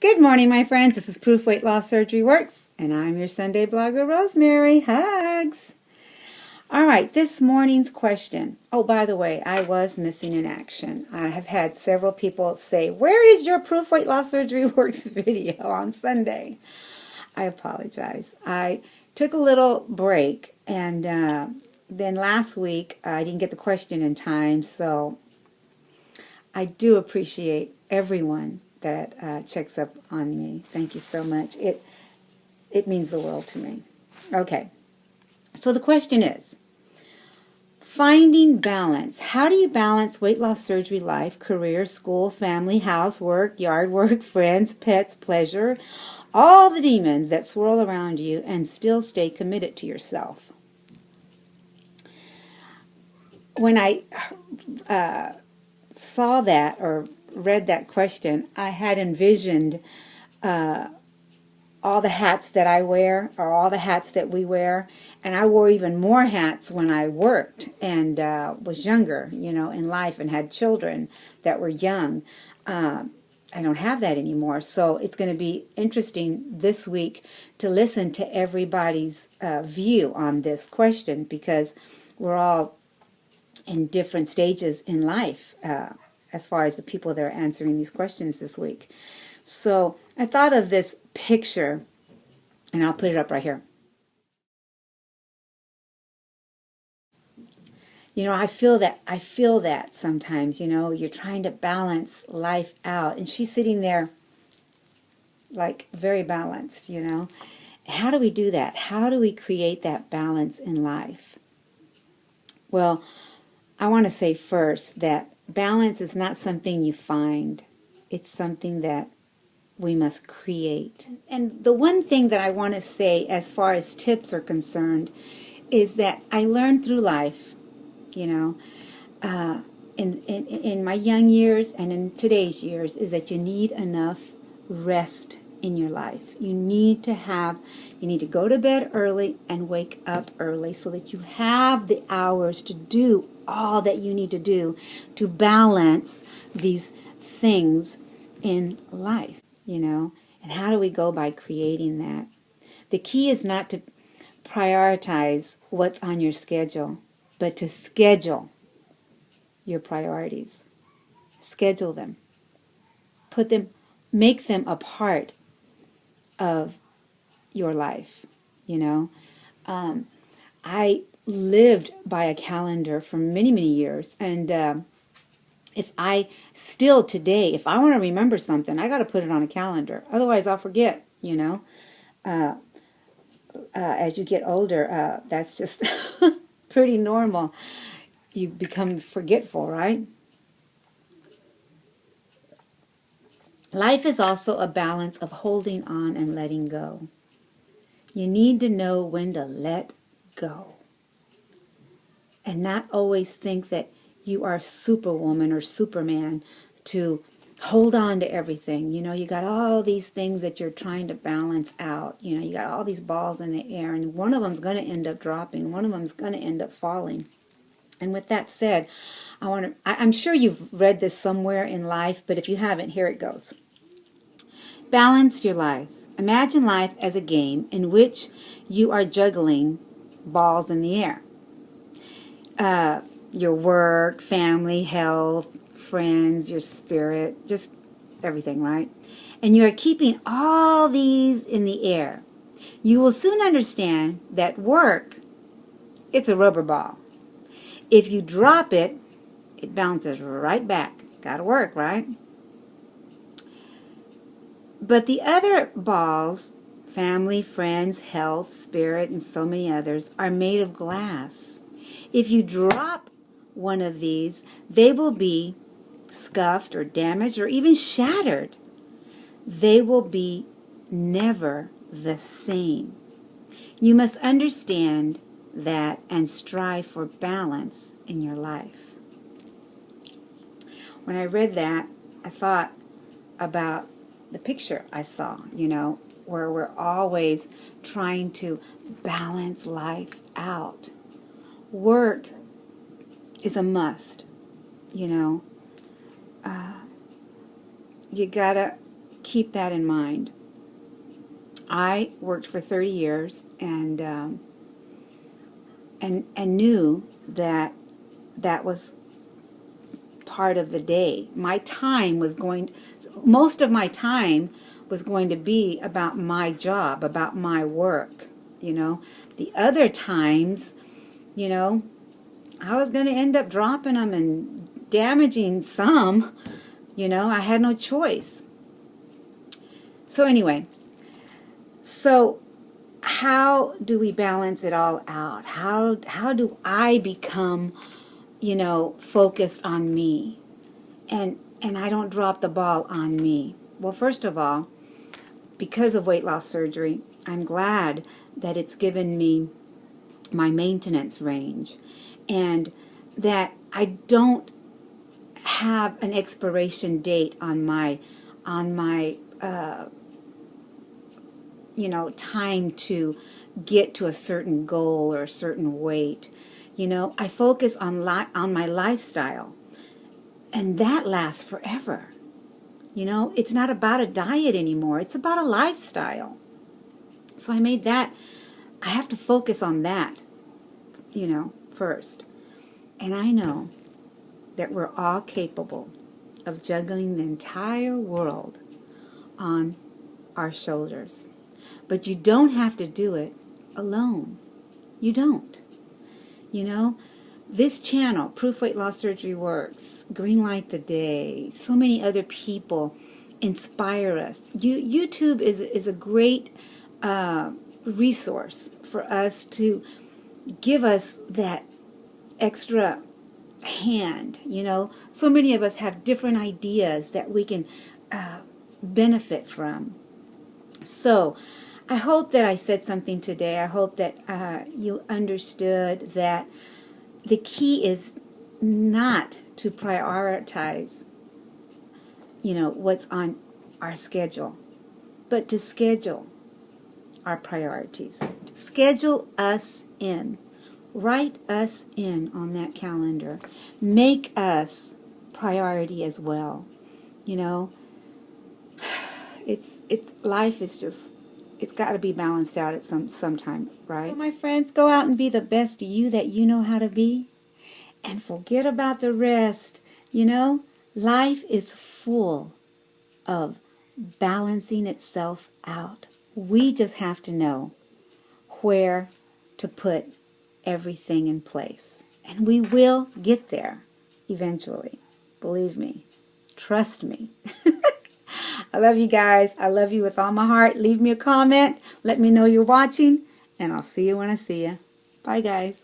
Good morning, my friends. This is Proof Weight Loss Surgery Works, and I'm your Sunday blogger, Rosemary. Hugs. All right, this morning's question. Oh, by the way, I was missing in action. I have had several people say, "Where is your Proof Weight Loss Surgery Works video on Sunday?" I apologize. I took a little break, and then last week I didn't get the question in time, so I do appreciate everyone that checks up on me. Thank you so much. It means the world to me. Okay, so the question is, finding balance. How do you balance weight loss surgery life, career, school, family, housework, yard work, friends, pets, pleasure, all the demons that swirl around you, and still stay committed to yourself? When I saw that or read that question, I had envisioned all the hats that I wear, or all the hats that we wear, and I wore even more hats when I worked and was younger, in life, and had children that were young. I don't have that anymore, so it's going to be interesting this week to listen to everybody's view on this question, because we're all in different stages in life as far as the people that are answering these questions this week. So I thought of this picture, and I'll put it up right here. I feel that sometimes, you're trying to balance life out, and she's sitting there like very balanced, How do we do that? How do we create that balance in life? Well, I want to say first that balance is not something you find. It's something that we must create. And the one thing that I want to say as far as tips are concerned is that I learned through life, in my young years and in today's years, is that you need enough rest in your life. You need to go to bed early and wake up early so that you have the hours to do all that you need to do to balance these things in life, And how do we go by creating that? The key is not to prioritize what's on your schedule, but to schedule your priorities. Schedule them. Make them a part of your life, I lived by a calendar for many, many years, and if I want to remember something, I got to put it on a calendar. Otherwise, I'll forget, as you get older, that's just pretty normal. You become forgetful, right? Life is also a balance of holding on and letting go. You need to know when to let go, and not always think that you are Superwoman or Superman to hold on to everything. You got all these things that you're trying to balance out. You got all these balls in the air, and one of them's going to end up dropping. One of them's going to end up falling. And with that said, I'm sure you've read this somewhere in life, but if you haven't, here it goes. Balance your life. Imagine life as a game in which you are juggling balls in the air. Your work, family, health, friends, your spirit, just everything, right? And you are keeping all these in the air. You will soon understand that work, it's a rubber ball. If you drop it, it bounces right back. Gotta work, right? But the other balls, family, friends, health, spirit, and so many others, are made of glass. If you drop one of these, they will be scuffed or damaged or even shattered. They will be never the same. You must understand that and strive for balance in your life. When I read that, I thought about the picture I saw, where we're always trying to balance life out. Work is a must, you gotta keep that in mind. I worked for 30 years and knew that that was part of the day. Most of my time was going to be about my job, about my work, The other times, I was going to end up dropping them and damaging some, I had no choice. So anyway, how do we balance it all out? How do I become, focused on me and I don't drop the ball on me? Well, first of all, because of weight loss surgery, I'm glad that it's given me my maintenance range and that I don't have an expiration date on my time to get to a certain goal or a certain weight. I focus on my lifestyle, and that lasts forever. It's not about a diet anymore. It's about a lifestyle. So I have to focus on that, first. And I know that we're all capable of juggling the entire world on our shoulders. But you don't have to do it alone. You don't. This channel, Proof Weight Loss Surgery Works, Greenlight the Day, so many other people inspire us. YouTube is a great resource for us to give us that extra hand. So many of us have different ideas that we can benefit from. So I hope that I said something today. I hope that you understood that the key is not to prioritize, what's on our schedule, but to schedule our priorities. Schedule us in. Write us in on that calendar. Make us priority as well. Life is just, it's got to be balanced out at some time, right? So my friends, go out and be the best you that you know how to be, and forget about the rest. Life is full of balancing itself out. We just have to know where to put everything in place, and we will get there eventually. Believe me. Trust me. I love you guys. I love you with all my heart. Leave me a comment. Let me know you're watching, and I'll see you when I see you. Bye, guys.